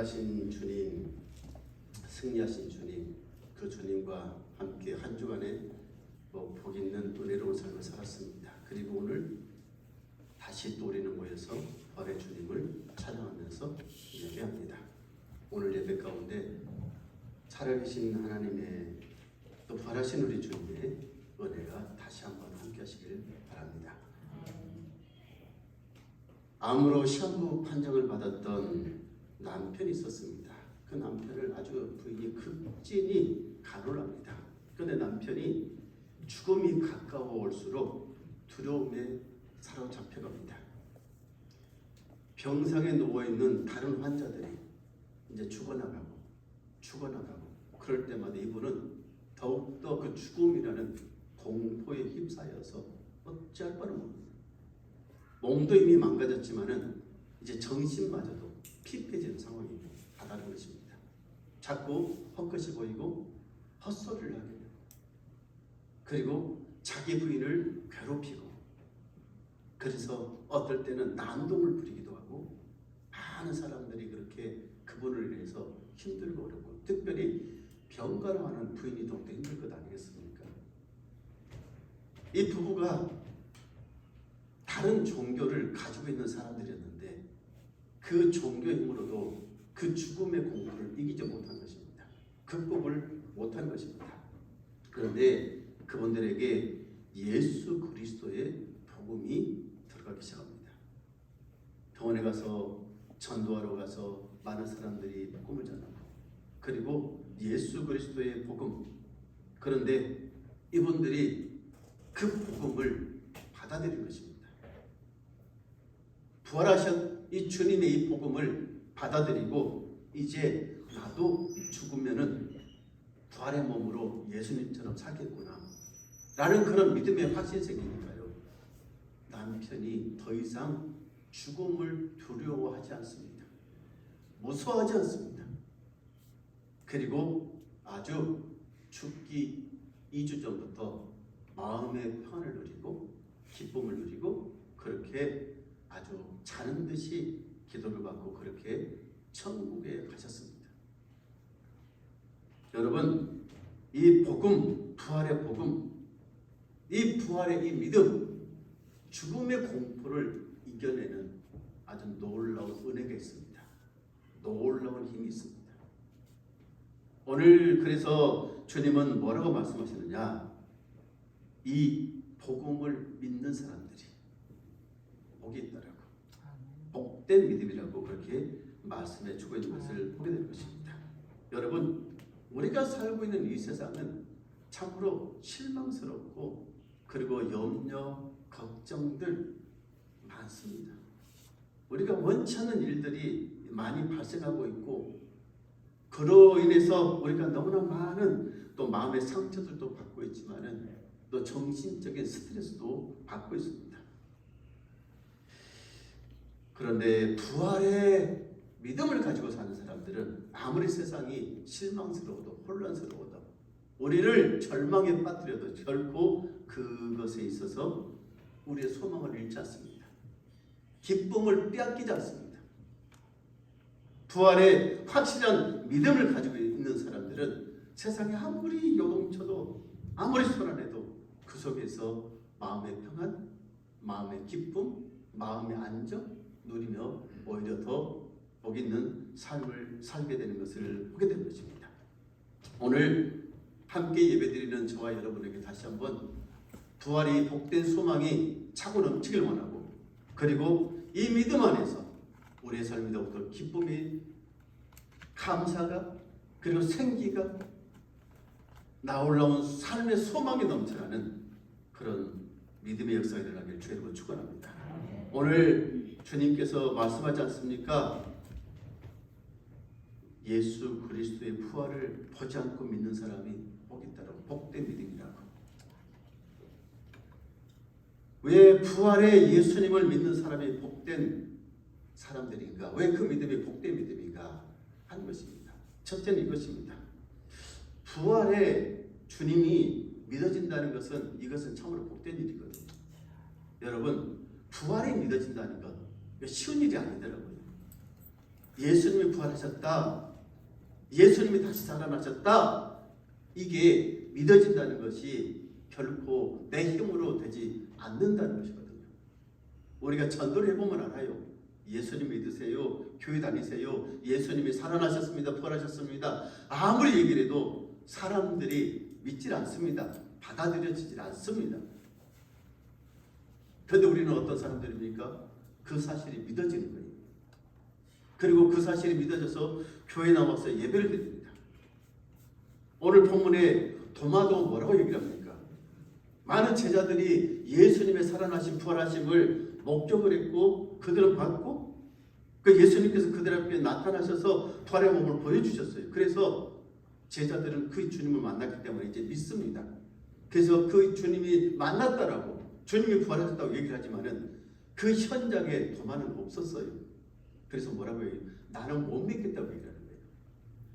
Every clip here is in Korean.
부활하신 주님, 승리하신 주님, 그 주님과 함께 한 주간에 복 있는 은혜로운 삶을 살았습니다. 그리고 오늘 다시 또 우리는 모여서 부활의 주님을 찬양하면서 예배합니다. 오늘 예배 가운데 살아계신 하나님의 또 부활하신 우리 주님의 은혜가 다시 한번 함께 하시길 바랍니다. 암으로 시한부 판정을 받았던 남편이 있었습니다. 그 남편을 아주 부인이 극진히 간호합니다. 그런데 남편이 죽음이 가까워올수록 두려움에 사로잡혀갑니다. 병상에 누워있는 다른 환자들이 이제 죽어나가고 그럴 때마다 이분은 더욱더 그 죽음이라는 공포에 휩싸여서 어찌할 바를 모릅니다. 몸도 이미 망가졌지만은 이제 정신마저도 피폐해지는 상황이 다다른 것입니다. 자꾸 헛것이 보이고 헛소리를 하게 되고, 그리고 자기 부인을 괴롭히고, 그래서 어떨 때는 난동을 부리기도 하고, 많은 사람들이 그렇게 그분을 위해서 힘들고 어렵고, 특별히 병간호하는 부인이 더욱더 힘들 것 아니겠습니까? 이 부부가 다른 종교를 가지고 있는 사람들이었는데 그 종교 힘으로도 그 죽음의 공포를 이기지 못한 것입니다. 극복을 못한 것입니다. 그런데 그분들에게 예수 그리스도의 복음이 들어가기 시작합니다. 병원에 가서 전도하러 가서 많은 사람들이 복음을 전하고, 그리고 예수 그리스도의 복음, 그런데 이분들이 그 복음을 받아들인 것입니다. 부활하신 이 주님의 이 복음을 받아들이고, 이제 나도 죽으면은 부활의 몸으로 예수님처럼 살겠구나 라는 그런 믿음의 확신이 생기니까요, 남편이 더 이상 죽음을 두려워하지 않습니다. 무서워하지 않습니다. 그리고 아주 죽기 2주 전부터 마음의 평안을 누리고 기쁨을 누리고, 그렇게 아주 자는 듯이 기도를 받고 그렇게 천국에 가셨습니다. 여러분, 이 복음, 부활의 복음, 이 부활의 이 믿음, 죽음의 공포를 이겨내는 아주 놀라운 은혜가 있습니다. 놀라운 힘이 있습니다. 오늘 그래서 주님은 뭐라고 말씀하시느냐? 이 복음을 믿는 사람들이 복이 있다라고, 복된 믿음이라고 그렇게 말씀해 주고 있는 것을 보게 될 것입니다. 여러분, 우리가 살고 있는 이 세상은 참으로 실망스럽고, 그리고 염려, 걱정들 많습니다. 우리가 원치 않는 일들이 많이 발생하고 있고, 그로 인해서 우리가 너무나 많은 또 마음의 상처들도 받고 있지만은 또 정신적인 스트레스도 받고 있습니다. 그런데 부활의 믿음을 가지고 사는 사람들은 아무리 세상이 실망스러워도 혼란스러워도 우리를 절망에 빠뜨려도 결코 그것에 있어서 우리의 소망을 잃지 않습니다. 기쁨을 빼앗기지 않습니다. 부활의 확실한 믿음을 가지고 있는 사람들은 세상에 아무리 요동쳐도 아무리 소란해도 그 속에서 마음의 평안, 마음의 기쁨, 마음의 안정 누리며 오히려 더 복 있는 삶을 살게 되는 것을 보게 되는 것입니다. 오늘 함께 예배드리는 저와 여러분에게 다시 한번 부활이 복된 소망이 차고 넘치길 원하고, 그리고 이 믿음 안에서 우리의 삶이 더욱더 기쁨이, 감사가, 그리고 생기가 나올라온 삶의 소망이 넘쳐나는 그런 믿음의 역사가 일어나길 주의 이름으로 축원합니다. 오늘 주님께서 말씀하지 않습니까? 예수 그리스도의 부활을 보지 않고 믿는 사람이 복이 있다라고, 복된 믿음이라고. 왜 부활의 예수님을 믿는 사람이 복된 사람들인가? 왜 그 믿음이 복된 믿음인가 하는 것입니다. 첫째는 이것입니다. 부활의 주님이 믿어진다는 것은, 이것은 참으로 복된 일이거든요. 여러분, 부활이 믿어진다는 것, 쉬운 일이 아니더라고요. 예수님이 부활하셨다, 예수님이 다시 살아나셨다, 이게 믿어진다는 것이 결코 내 힘으로 되지 않는다는 것이거든요. 우리가 전도를 해보면 알아요. 예수님 믿으세요, 교회 다니세요, 예수님이 살아나셨습니다, 부활하셨습니다, 아무리 얘기를 해도 사람들이 믿질 않습니다. 받아들여지질 않습니다. 그런데 우리는 어떤 사람들입니까? 그 사실이 믿어지는 거예요. 그리고 그 사실이 믿어져서 교회에 나와서 예배를 드립니다. 오늘 본문에 도마도 뭐라고 얘기를 합니까? 많은 제자들이 예수님의 살아나신 부활하심을 목격을 했고 그들은 봤고 그 예수님께서 그들 앞에 나타나셔서 부활의 몸을 보여주셨어요. 그래서 제자들은 그 주님을 만났기 때문에 이제 믿습니다. 그래서 그 주님이 만났다라고, 주님이 부활하셨다고 얘기를 하지만은 그 현장에 도마는 없었어요. 그래서 뭐라고 해요? 나는 못 믿겠다고 얘기하는 거예요.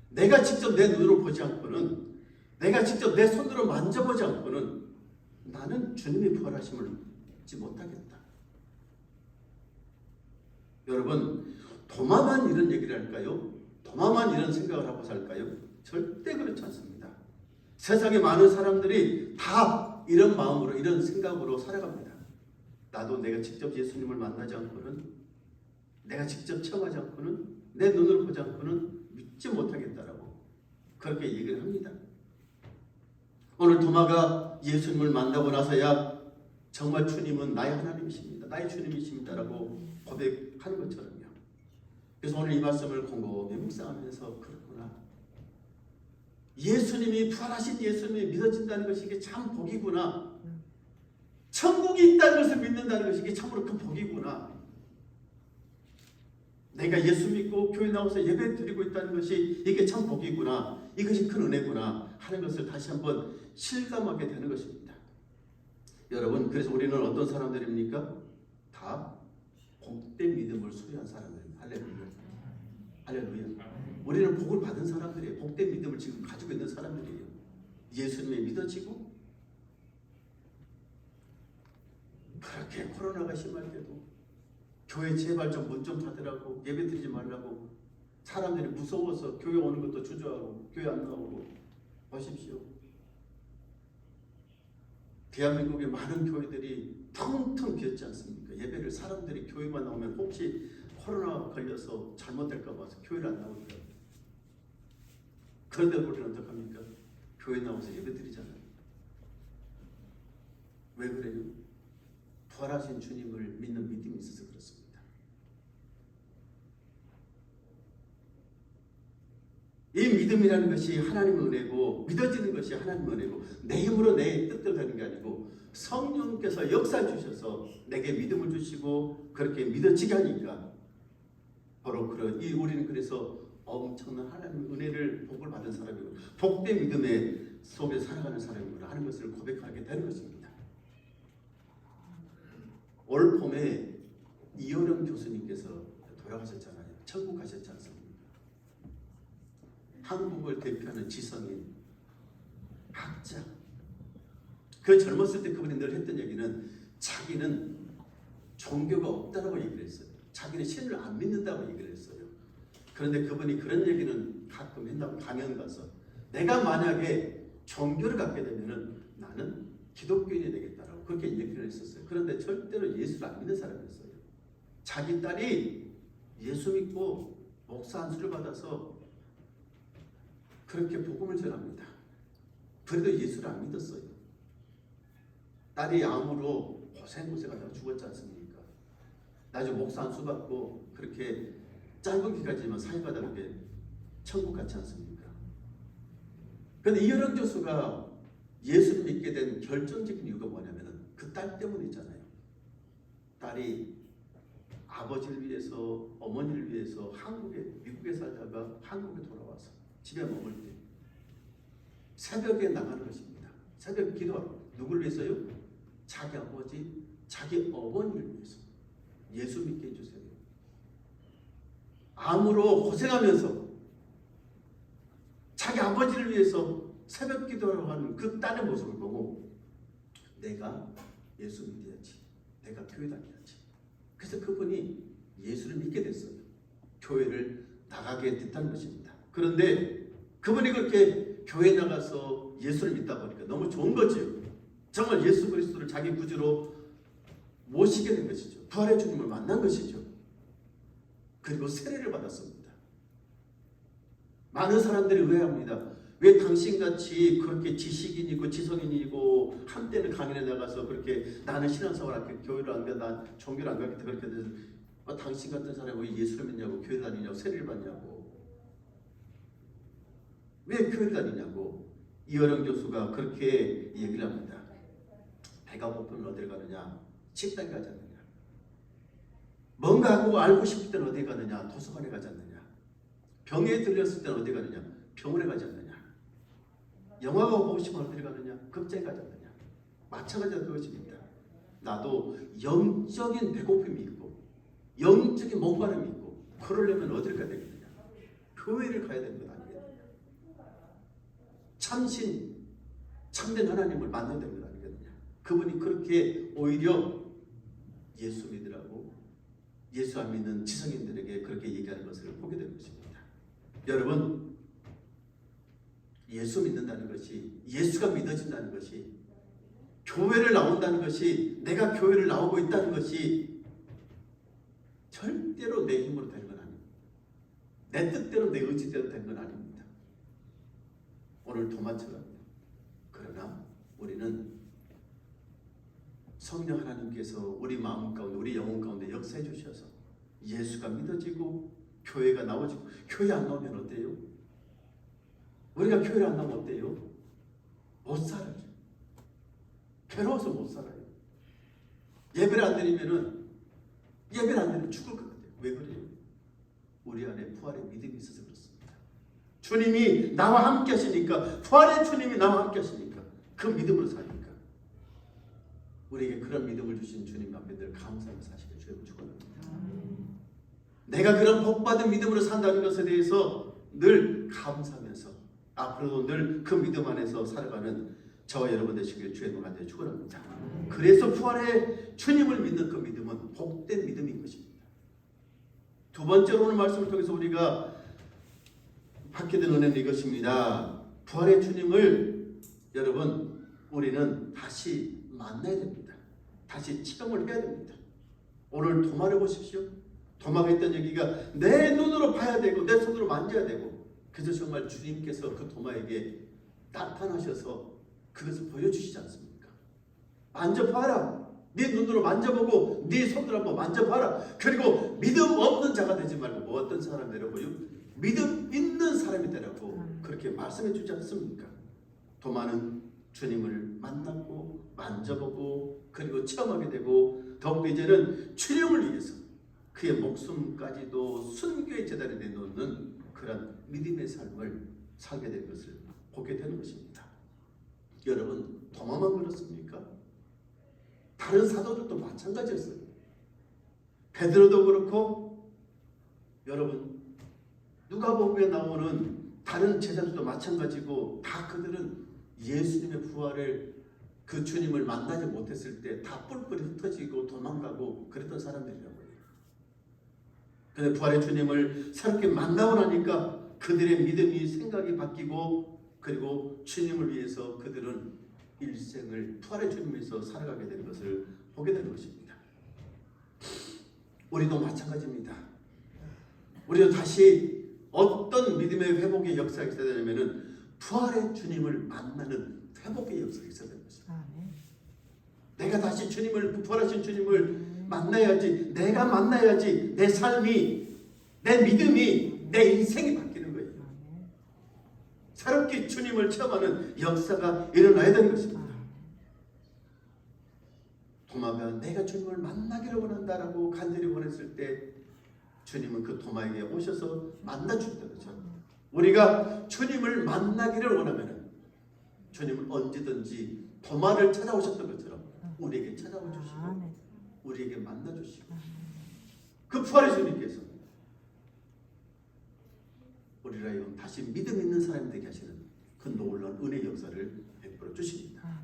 내가 직접 내 눈으로 보지 않고는, 내가 직접 내 손으로 만져보지 않고는 나는 주님이 부활하심을 믿지 못하겠다. 여러분, 도마만 이런 얘기를 할까요? 도마만 이런 생각을 하고 살까요? 절대 그렇지 않습니다. 세상에 많은 사람들이 다 이런 마음으로, 이런 생각으로 살아갑니다. 나도 내가 직접 예수님을 만나지 않고는, 내가 직접 체험하지 않고는, 내 눈으로 보지 않고는 믿지 못하겠다라고 그렇게 얘기를 합니다. 오늘 도마가 예수님을 만나고 나서야 정말 주님은 나의 하나님이십니다, 나의 주님이십니다라고 고백하는 것처럼요. 그래서 오늘 이 말씀을 곰곰이 묵상하면서 그렇구나, 예수님이 부활하신 예수님이 믿어진다는 것이 이게 참 복이구나, 천국이 있다는 것을 믿는다는 것이 이게 참으로 큰 복이구나, 내가 예수 믿고 교회 나와서 예배 드리고 있다는 것이 이게 참 복이구나, 이것이 큰 은혜구나 하는 것을 다시 한번 실감하게 되는 것입니다. 여러분, 그래서 우리는 어떤 사람들입니까? 다 복된 믿음을 소유한 사람들입니다. 할렐루야. 할렐루야. 우리는 복을 받은 사람들이에요. 복된 믿음을 지금 가지고 있는 사람들이에요. 예수님이 믿어지고, 그렇게 코로나가 심할 때도 교회 제발 좀 문 좀 닫으라고, 예배 드리지 말라고 사람들이 무서워서 교회 오는 것도 주저하고 교회 안 나오고, 보십시오. 대한민국의 많은 교회들이 텅텅 비었지 않습니까? 예배를 사람들이 교회만 나오면 혹시 코로나 걸려서 잘못될까 봐서 교회를 안 나오니까. 그런데 우리는 어떡합니까? 교회 나와서 예배 드리잖아요. 왜 그래요? 부활하신 주님을 믿는 믿음이 있어서 그렇습니다. 이 믿음이라는 것이 하나님의 은혜고, 믿어지는 것이 하나님의 은혜고, 내 힘으로 내 뜻대로 되는 게 아니고 성령께서 역사해 주셔서 내게 믿음을 주시고 그렇게 믿어지게 하니까 바로 그런 이 우리는 그래서 엄청난 하나님의 은혜를 복을 받은 사람이고 복된 믿음의 속에 살아가는 사람이구나 하는 것을 고백하게 되는 것입니다. 올 봄에 이효령 교수님께서 돌아가셨잖아요. 천국 가셨지 않습니까? 한국을 대표하는 지성인 학자. 그 젊었을 때 그분이 늘 했던 얘기는 자기는 종교가 없다라고 얘기를 했어요. 자기는 신을 안 믿는다고 얘기를 했어요. 그런데 그분이 그런 얘기는 가끔 했다고, 강연 가서 내가 만약에 종교를 갖게 되면은 나는 기독교인이 되겠다라고 그렇게 얘기를 했었어요. 그런데 절대로 예수를 안 믿는 사람이었어요. 자기 딸이 예수 믿고 목사 안수를 받아서 그렇게 복음을 전합니다. 그래도 예수를 안 믿었어요. 딸이 암으로 고생하다가 죽었지 않습니까? 나중에 목사 안수 받고 그렇게 짧은 기간이지만 사회가 다르게 천국 같지 않습니까? 그런데 이효령 교수가 예수를 믿게 된 결정적인 이유가 뭐냐면 그 딸 때문이잖아요. 딸이 아버지를 위해서, 어머니를 위해서 미국에 살다가 한국에 돌아와서 집에 머물 때 새벽에 나가는 것입니다. 새벽 기도. 누굴 위해서요? 자기 아버지, 자기 어머니를 위해서 예수 믿게 해주세요. 암으로 고생하면서 자기 아버지를 위해서 새벽 기도하러 가는 그 딸의 모습을 보고 내가 예수 믿어야지, 내가 교회 다녀야지. 그래서 그분이 예수를 믿게 됐어요. 교회를 나가게 됐다는 것입니다. 그런데 그분이 그렇게 교회 나가서 예수를 믿다 보니까 너무 좋은 거지요. 정말 예수 그리스도를 자기 구주로 모시게 된 것이죠. 부활의 주님을 만난 것이죠. 그리고 세례를 받았습니다. 많은 사람들이 의아합니다. 왜 당신같이 그렇게 지식인이고 지성인이고 한때는 강연에 나가서 그렇게 나는 신앙생활 안 하겠다, 교회를 안 가겠다, 난 종교를 안 가겠다 그렇게 돼서 당신 같은 사람이 왜 예수를 믿냐고 교회 다니냐고 세례를 받냐고 왜 교회를 다니냐고 이어령 교수가 그렇게 얘기를 합니다. 배가 고프면 어딜 가느냐? 식당에 가지 않느냐? 뭔가 하고 알고 싶을 때는 어디 가느냐? 도서관에 가지 않느냐? 병에 들렸을 때는 어디 가느냐? 병원에 가지 않느냐? 영화가 보고 싶으면 어디 가느냐? 극장에 가지 않느냐? 마찬가지로 그것입니다. 나도 영적인 배고픔이 있고 영적인 목마름이 있고 그러려면 어디를 가야 되겠느냐? 교회를 가야 되는 것 아니겠느냐? 참신, 참된 하나님을 만나야 되는 것 아니겠느냐? 그분이 그렇게 오히려 예수 믿으라고 예수 안 믿는 지성인들에게 그렇게 얘기하는 것을 보게 되는 것입니다. 여러분, 예수 믿는다는 것이, 예수가 믿어진다는 것이, 교회를 나온다는 것이, 내가 교회를 나오고 있다는 것이 절대로 내 힘으로 되는 건 아닙니다. 내 뜻대로 내 의지대로 되는 건 아닙니다. 오늘 도마처럼. 그러나 우리는 성령 하나님께서 우리 마음 가운데, 우리 영혼 가운데 역사해 주셔서 예수가 믿어지고 교회가 나오지고, 교회 안 나오면 어때요? 우리가 교회를 안 나오면 어때요? 못 살아요. 괴로워서 못 살아요. 예배를 안 드리면 죽을 것 같아요. 왜 그래요? 우리 안에 부활의 믿음이 있어서 그렇습니다. 주님이 나와 함께 하시니까, 부활의 주님이 나와 함께 하시니까, 그 믿음으로 사니까 우리에게 그런 믿음을 주신 주님 앞에 늘 감사하며 사시길 주님을 축원합니다. 내가 그런 복받은 믿음으로 산다는 것에 대해서 늘 감사하면서 앞으로도 늘 그 믿음 안에서 살아가는 저와 여러분 되시길 주의 이름으로 축원합니다. 그래서 부활의 주님을 믿는 그 믿음은 복된 믿음인 것입니다. 두 번째로 오늘 말씀을 통해서 우리가 받게 된 은혜는 이것입니다. 부활의 주님을 여러분 우리는 다시 만나야 됩니다. 다시 체험을 해야 됩니다. 오늘 도마를 보십시오. 도마가 있던 얘기가 내 눈으로 봐야 되고 내 손으로 만져야 되고, 그래서 정말 주님께서 그 도마에게 나타나셔서 그것을 보여주시지 않습니까? 만져봐라. 네 눈으로 만져보고 네 손으로 한번 만져봐라. 그리고 믿음 없는 자가 되지 말고 뭐 어떤 사람 되라고요? 믿음 있는 사람이 되라고 그렇게 말씀해 주지 않습니까? 도마는 주님을 만나고 만져보고 그리고 체험하게 되고, 더욱더 이제는 주님을 위해서 그의 목숨까지도 순교의 제단에 내놓는 그런 믿음의 삶을 살게 될 것을 보게 되는 것입니다. 여러분, 도마만 그렇습니까? 다른 사도들도 마찬가지였어요. 베드로도 그렇고, 여러분 누가복음에 나오는 다른 제자들도 마찬가지고, 다 그들은 예수님의 부활을 그 주님을 만나지 못했을 때 다 뿔뿔이 흩어지고 도망가고 그랬던 사람들이라고요. 그런데 부활의 주님을 새롭게 만나고 나니까 그들의 믿음이 생각이 바뀌고, 그리고 주님을 위해서 그들은 일생을 부활의 주님에서 살아가게 되는 것을 보게 되는 것입니다. 우리도 마찬가지입니다. 우리도 다시 어떤 믿음의 회복의 역사가 있어야 되냐면은 부활의 주님을 만나는 회복의 역사가 있어야 되는 것입니다. 내가 다시 주님을, 부활하신 주님을 만나야지, 내가 만나야지 내 삶이, 내 믿음이, 내 인생이 바뀌는 거예요. 새롭게 주님을 체험하는 역사가 일어나야 되는 것입니다. 도마가 내가 주님을 만나기를 원한다라고 간절히 원했을 때 주님은 그 도마에게 오셔서 만나주셨다는 거죠. 우리가 주님을 만나기를 원하면 주님은 언제든지 도마를 찾아오셨던 것처럼 우리에게 찾아와 주시고 우리에게 만나 주시고, 그 부활의 주님께서 우리를 하여금 다시 믿음 있는 사람이 되게 하시는 그 놀라운 은혜의 역사를 베풀어 주십니다.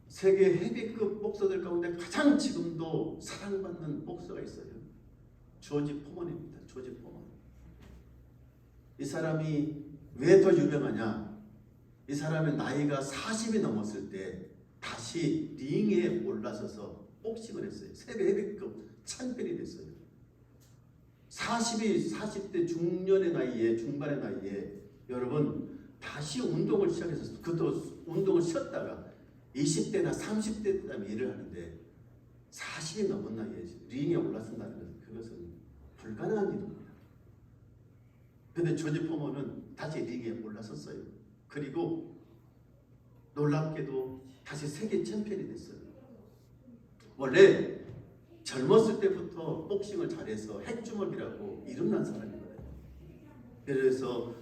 세계 헤비급 복서들 가운데 가장 지금도 사랑받는 복서가 있어요. 조지 포먼입니다. 조지 포먼. 이 사람이 왜 더 유명하냐? 이 사람의 나이가 40이 넘었을 때 다시 링에 올라서서 복싱을 했어요. 세계 헤비급 챔피언이 됐어요. 40대 중년의 나이에, 중반의 나이에 여러분 다시 운동을 시작해서 그것도 운동을 쉬었다가 20대나 30대 때면 일을 하는데 40이 넘은 나이에 링에 올라선다는 것은 그것은 불가능한 일입니다. 그런데 조지 포먼은 다시 링에 올라섰어요. 그리고 놀랍게도 다시 세계 챔피언이 됐어요. 원래 젊었을 때부터 복싱을 잘해서 핵주먹이라고 이름난 사람이거든요. 그래서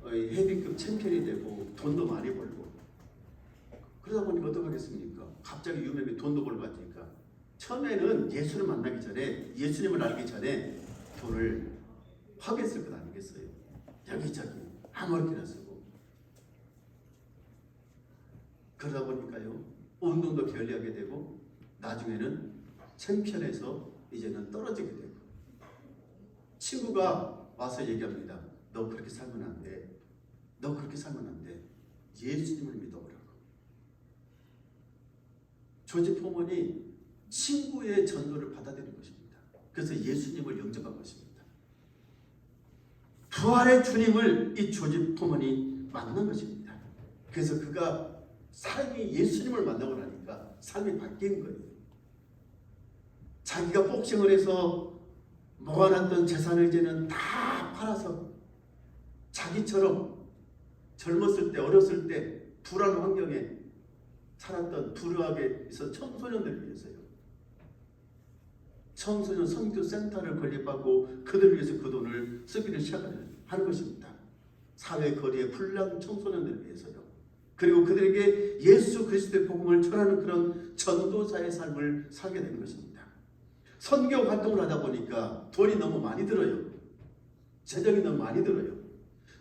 헤비급 챔피언이 되고 돈도 많이 벌고 그러다 보니까 어떡하겠습니까? 갑자기 유명해 돈도 벌고 하니까 처음에는 예수를 만나기 전에 예수님을 알기 전에 돈을 파괴했을 것 아니겠어요? 여기저기 아무렇게나 쓰고 그러다 보니까요 운동도 게을리하게 되고 나중에는 챔피언에서 이제는 떨어지게 되고 친구가 와서 얘기합니다. 너 그렇게 살면 안 돼. 너 그렇게 살면 안 돼. 예수님을 믿어보라고. 조지 포먼이 친구의 전도를 받아들인 것입니다. 그래서 예수님을 영접한 것입니다. 부활의 주님을 이 조지 포먼이 만난 것입니다. 그래서 그가 삶이 예수님을 만나고 나니까 삶이 바뀐 거예요. 자기가 복싱을 해서 모아놨던 재산을 이제는 다 팔아서 자기처럼 젊었을 때 어렸을 때 불안한 환경에 살았던 불우하게 있었던 청소년들을 위해서요. 청소년 선교 센터를 건립하고 그들을 위해서 그 돈을 쓰기를 시작하는 것입니다. 사회 거리의 불량 청소년들을 위해서요. 그리고 그들에게 예수 그리스도의 복음을 전하는 그런 전도자의 삶을 살게 된 것입니다. 선교 활동을 하다 보니까 돈이 너무 많이 들어요. 재정이 너무 많이 들어요.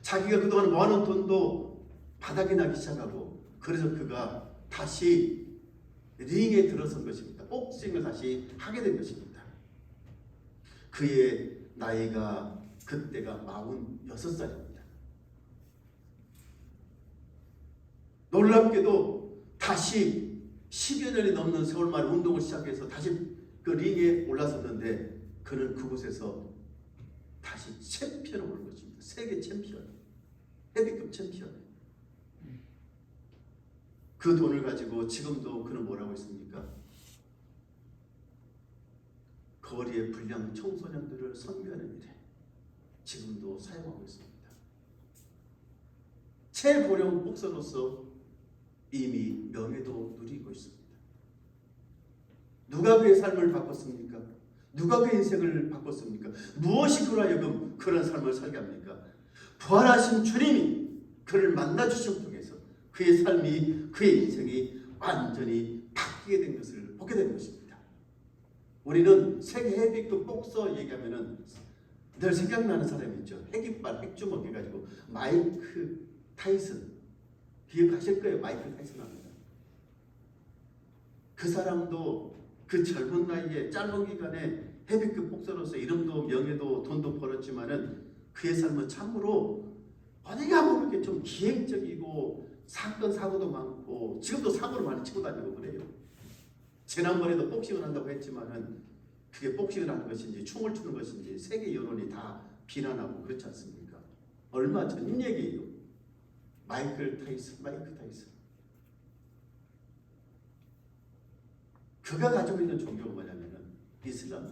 자기가 그동안 모아놓은 돈도 바닥이 나기 시작하고 그래서 그가 다시 링에 들어선 것입니다. 복싱을 다시 하게 된 것입니다. 그의 나이가 그때가 46살입니다. 놀랍게도 다시 10여 년이 넘는 세월 만에 운동을 시작해서 다시 그 링에 올라섰는데 그는 그곳에서 다시 챔피언을 오른 것입니다. 세계 챔피언, 헤비급 챔피언. 그 돈을 가지고 지금도 그는 뭐라고 했습니까? 거리의 불량 청소년들을 선교하는 일에 지금도 사용하고 있습니다. 최고령 목사로서 이미 명예도 누리고 있습니다. 누가 그의 삶을 바꿨습니까? 누가 그의 인생을 바꿨습니까? 무엇이 그로 하여금 그런 삶을 살게 합니까? 부활하신 주님이 그를 만나주신 통해서 그의 삶이 그의 인생이 완전히 바뀌게 된 것을 보게 된 것입니다. 우리는 세계 헤비급 복서 얘기하면은 늘 생각나는 사람이 있죠. 핵이빨, 핵주먹 해가지고 마이크 타이슨 기억하실 거예요. 마이크 타이슨 합니다. 그 사람도 그 젊은 나이에 짧은 기간에 헤비급 복서로서 이름도 명예도 돈도 벌었지만은 그의 삶은 참으로 어디가 모르게 좀 기행적이고 사건 사고도 많고 지금도 사고를 많이 치고 다니고 그래요. 지난번에도 복싱을 한다고 했지만은 그게 복싱을 하는 것인지 춤을 추는 것인지 세계 여론이 다 비난하고 그렇지 않습니까? 얼마 전 얘기예요. 마이크 타이슨. 그가 가지고 있는 종교가 뭐냐면은 이슬람.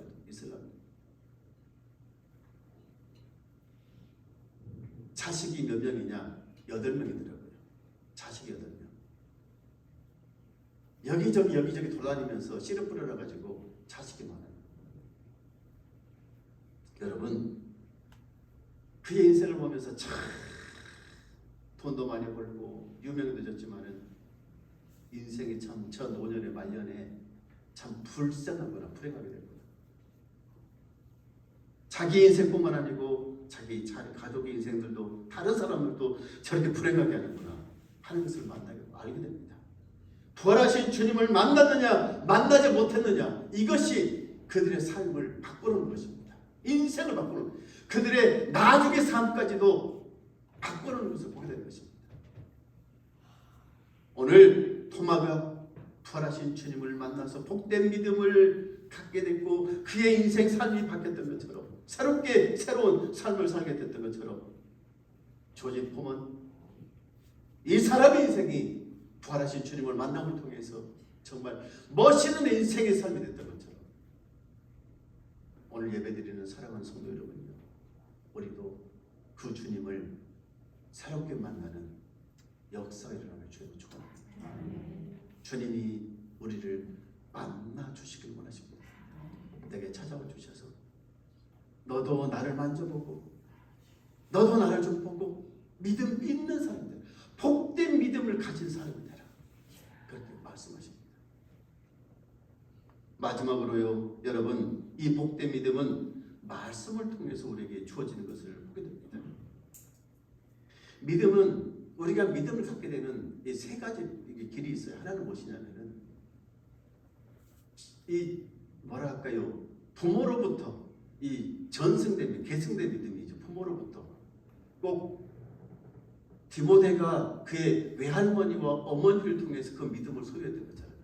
자식이 몇 명이냐? 8명이더라고요. 자식이 8명. 여기저기 돌아다니면서 씨를 뿌려놔가지고 자식이 많아요. 여러분, 그의 인생을 보면서 참 돈도 많이 벌고 유명도 졌지만은 인생이 참 저 노년의 말년에 참 불쌍하거나 불행하게 됩니다. 자기 인생뿐만 아니고 자기 가족의 인생들도 다른 사람들도 저렇게 불행하게 하는구나 하는 것을 알게 됩니다. 부활하신 주님을 만났느냐 만나지 못했느냐 이것이 그들의 삶을 바꾸는 것입니다. 인생을 바꾸는 그들의 나중의 삶까지도 바꾸는 것을 보게 될 것입니다. 오늘 토마가 부활하신 주님을 만나서 복된 믿음을 갖게 됐고 그의 인생 삶이 바뀌었던 것처럼 새롭게 새로운 삶을 살게 됐던 것처럼 조지 폼은 이 사람의 인생이 부활하신 주님을 만남을 통해서 정말 멋있는 인생의 삶이 됐던 것처럼 오늘 예배드리는 사랑하는 성도 여러분요, 우리도 그 주님을 새롭게 만나는 역사가 일어나는 주님을 축원합니다. 주님이 우리를 만나 주시길 원하십니다. 내게 찾아와 주셔서 너도 나를 만져보고 너도 나를 좀 보고 믿음 있는 사람들, 복된 믿음을 가진 사람이 되라, 그렇게 말씀하십니다. 마지막으로요, 여러분, 이 복된 믿음은 말씀을 통해서 우리에게 주어지는 것을 보게 됩니다. 믿음은 우리가 믿음을 갖게 되는 이 세 가지 길이 있어요. 하나는 무엇이냐면은 이 뭐라 할까요? 부모로부터 이 전승된 계승된 믿음이죠. 부모로부터 꼭 디모데가 그의 외할머니와 어머니를 통해서 그 믿음을 소유했던 거잖아요.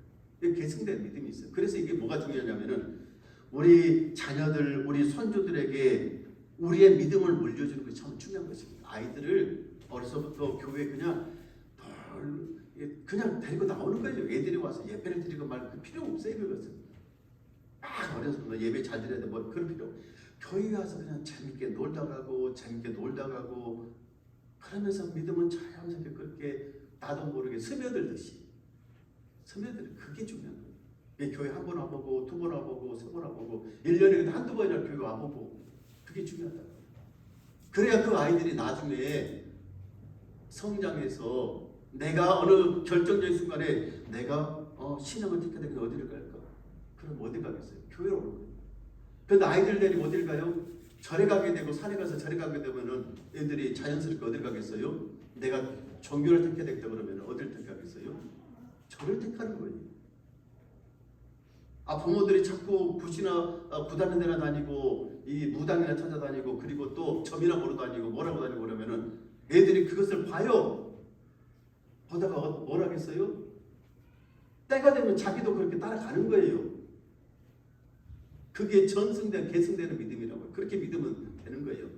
이게 계승된 믿음이 있어요. 그래서 이게 뭐가 중요하냐면은 우리 자녀들, 우리 손주들에게 우리의 믿음을 물려주는 것이 참 중요한 것입니다. 아이들을 어려서부터 교회에 그냥 데리고 나오는 거예요. 애들이 와서 예배를 드리고 말 그 필요 없어요. 그것은 막 어려서 예배 잘 드려야 돼, 뭐 그런 필요. 교회 가서 그냥 재밌게 놀다 가고 그러면서 믿음은 자연스럽게 그렇게 나도 모르게 스며들듯이 그게 중요한 거예요. 교회 한 번 와보고 두 번 와보고 세 번 와보고 1년에 한두 번이나 교회 와보고 그게 중요하다. 그래야 그 아이들이 나중에 성장해서 내가 어느 결정적인 순간에 내가 신앙을 택해야 되면 어디를 갈까? 그럼 어디 가겠어요? 교회로 오는 거예요. 그런데 아이들 데리고 어디를 가요? 절에 가게 되고 산에 가서 절에 가게 되면은 애들이 자연스럽게 어디를 가겠어요? 내가 종교를 택해야 되겠다 그러면 어디를 택하겠어요? 절을 택하는 거예요. 부모들이 자꾸 굿다는 데나 다니고 이 무당이나 찾아다니고 그리고 또 점이나 보러 다니고 뭐라고 다니고 그러면은 애들이 그것을 봐요. 보다가 뭘 하겠어요? 때가 되면 자기도 그렇게 따라가는 거예요. 그게 전승된 계승되는 믿음이라고요. 그렇게 믿으면 되는 거예요.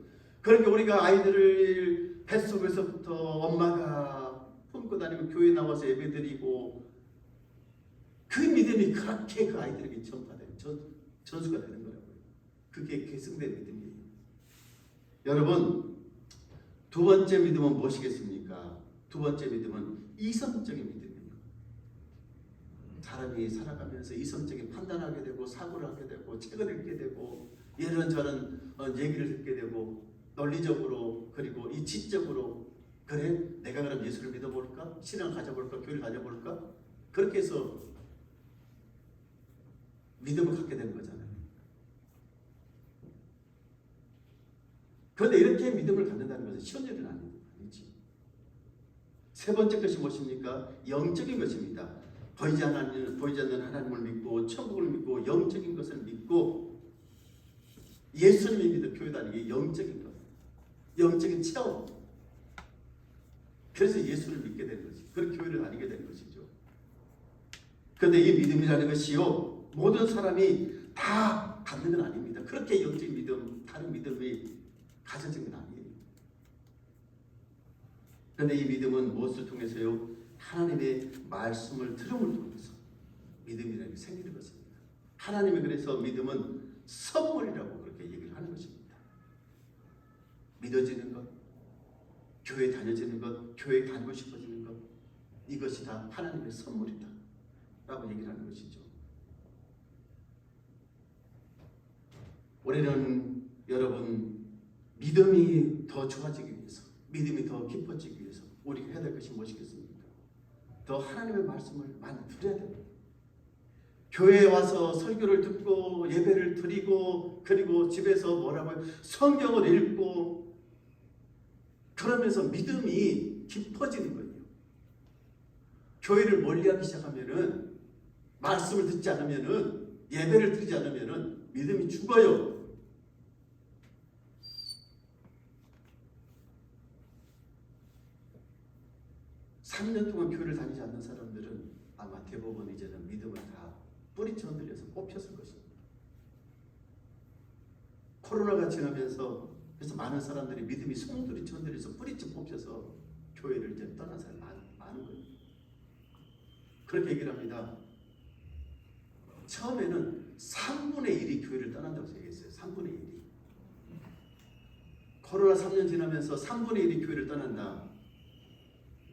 그러니까 우리가 아이들을 뱃속에서부터 엄마가 품고 다니고 교회 나와서 예배드리고 그 믿음이 그렇게 그 아이들에게 전파되는 전수가 되는 거라고요. 그게 계승된 믿음이에요. 여러분, 두 번째 믿음은 무엇이겠습니까? 두 번째 믿음은 이성적인 믿음이에요. 사람이 살아가면서 이성적인 판단하게 되고 사고를 하게 되고 책을 읽게 되고 이런저런 얘기를 듣게 되고 논리적으로 그리고 이치적으로 그래? 내가 그럼 예수를 믿어볼까? 신앙을 가져볼까? 교회를 가져볼까? 그렇게 해서 믿음을 갖게 되는 거잖아요. 그런데 이렇게 믿음을 갖는다는 것은 쉬운 일은 아니지. 세 번째 것이 무엇입니까? 영적인 것입니다. 보이지 않는 하나님을 믿고 천국을 믿고 영적인 것을 믿고 예수님을 믿어 교회 다니기 영적인 것, 영적인 체험. 그래서 예수를 믿게 되는 것이, 그런 교회를 다니게 되는 것이죠. 그런데 이 믿음이라는 것이요, 모든 사람이 다 갖는 건 아닙니다. 그렇게 영적인 믿음, 다른 믿음이 가져진 건 아니에요. 그런데 이 믿음은 무엇을 통해서요? 하나님의 말씀을 들음을 통해서 믿음이라는 게 생기는 것입니다. 하나님이 그래서 믿음은 선물이라고 그렇게 얘기를 하는 것입니다. 믿어지는 것, 교회 다녀지는 것, 교회 다니고 싶어지는 것, 이것이 다 하나님의 선물이다 라고 얘기를 하는 것이죠. 우리는 여러분 믿음이 더 좋아지기 위해서, 믿음이 더 깊어지기 위해서 우리가 해야 될 것이 무엇이겠습니까? 더 하나님의 말씀을 많이 들어야 됩니다. 교회에 와서 설교를 듣고 예배를 드리고 그리고 집에서 뭐라고요? 성경을 읽고 그러면서 믿음이 깊어지는 거예요. 교회를 멀리하기 시작하면은 말씀을 듣지 않으면은 예배를 드리지 않으면은 믿음이 죽어요. 3년 동안 교회를 다니지 않는 사람들은 아마 대부분 이제는 믿음을 다 뿌리쳐 흔들려서 뽑혔을 것입니다. 코로나가 지나면서 그래서 많은 사람들이 믿음이 송두리쳐 흔들려서 뿌리쳐 뽑혀서 교회를 이제 떠난 사람이 많은 거예요. 그렇게 얘기를 합니다. 처음에는 3분의 1이 교회를 떠난다고 얘기했어요. 3분의 1이. 코로나 3년 지나면서 3분의 1이 교회를 떠난다.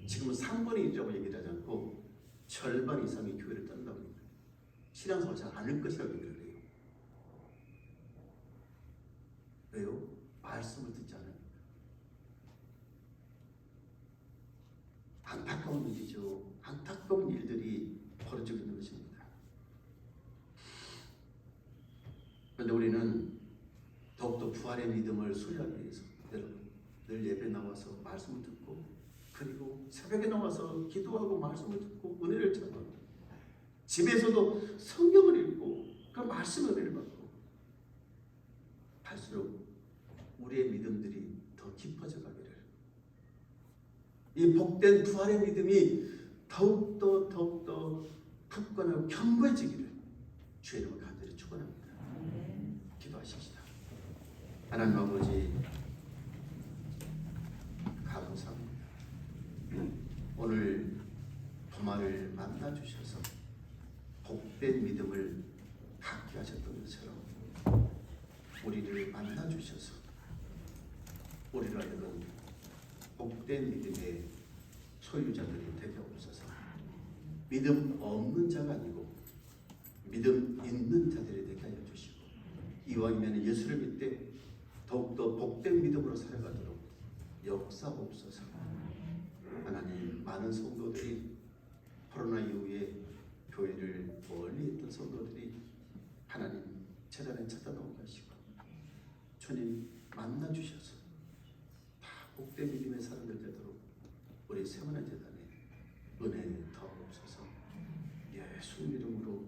지금은 3분의 1이라고 얘기를 하지 않고 절반 이상이 교회를 떠난다고 합니다. 신앙생활 잘 않을 것이라고 얘기를 해요. 왜요? 말씀을 듣지 않으니까. 안타까운 일이죠. 안타까운 일들이 벌어지고 있는 것입니다. 그런데 우리는 더욱더 부활의 믿음을 소유하기 위해서 여러분 늘 예배 나와서 말씀을 듣고 그리고 새벽에 나와서 기도하고 말씀을 듣고 은혜를 찾고 집에서도 성경을 읽고 그 말씀 은혜를 받고 할수록 우리의 믿음들이 더 깊어져 가기를 이 복된 부활의 믿음이 더욱더 굳건하고 견고해지기를 주의 이름으로 간절히 축원합니다. 기도하십시다. 하나님 아버지 감사합니다. 오늘 도마를 만나 주셔서 복된 믿음을 갖게 하셨던 것처럼 우리를 만나 주셔서 우리를 하여금 복된 믿음의 소유자들이 되게 하옵소서. 믿음 없는 자가 아니고 믿음 있는 자들이 되게 하여 주시고 이왕이면 예수를 믿되 더욱더 복된 믿음으로 살아가도록 역사옵소서. 하나님 많은 성도들이 코로나 이후에 교회를 멀리 있던 성도들이 하나님 재단에 찾아나온 것이고 주님 만나 주셔서 다 복된 믿음의 사람들 되도록 우리 세문안 재단에 은혜 더옵소서. 예수 이름으로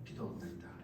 기도합니다.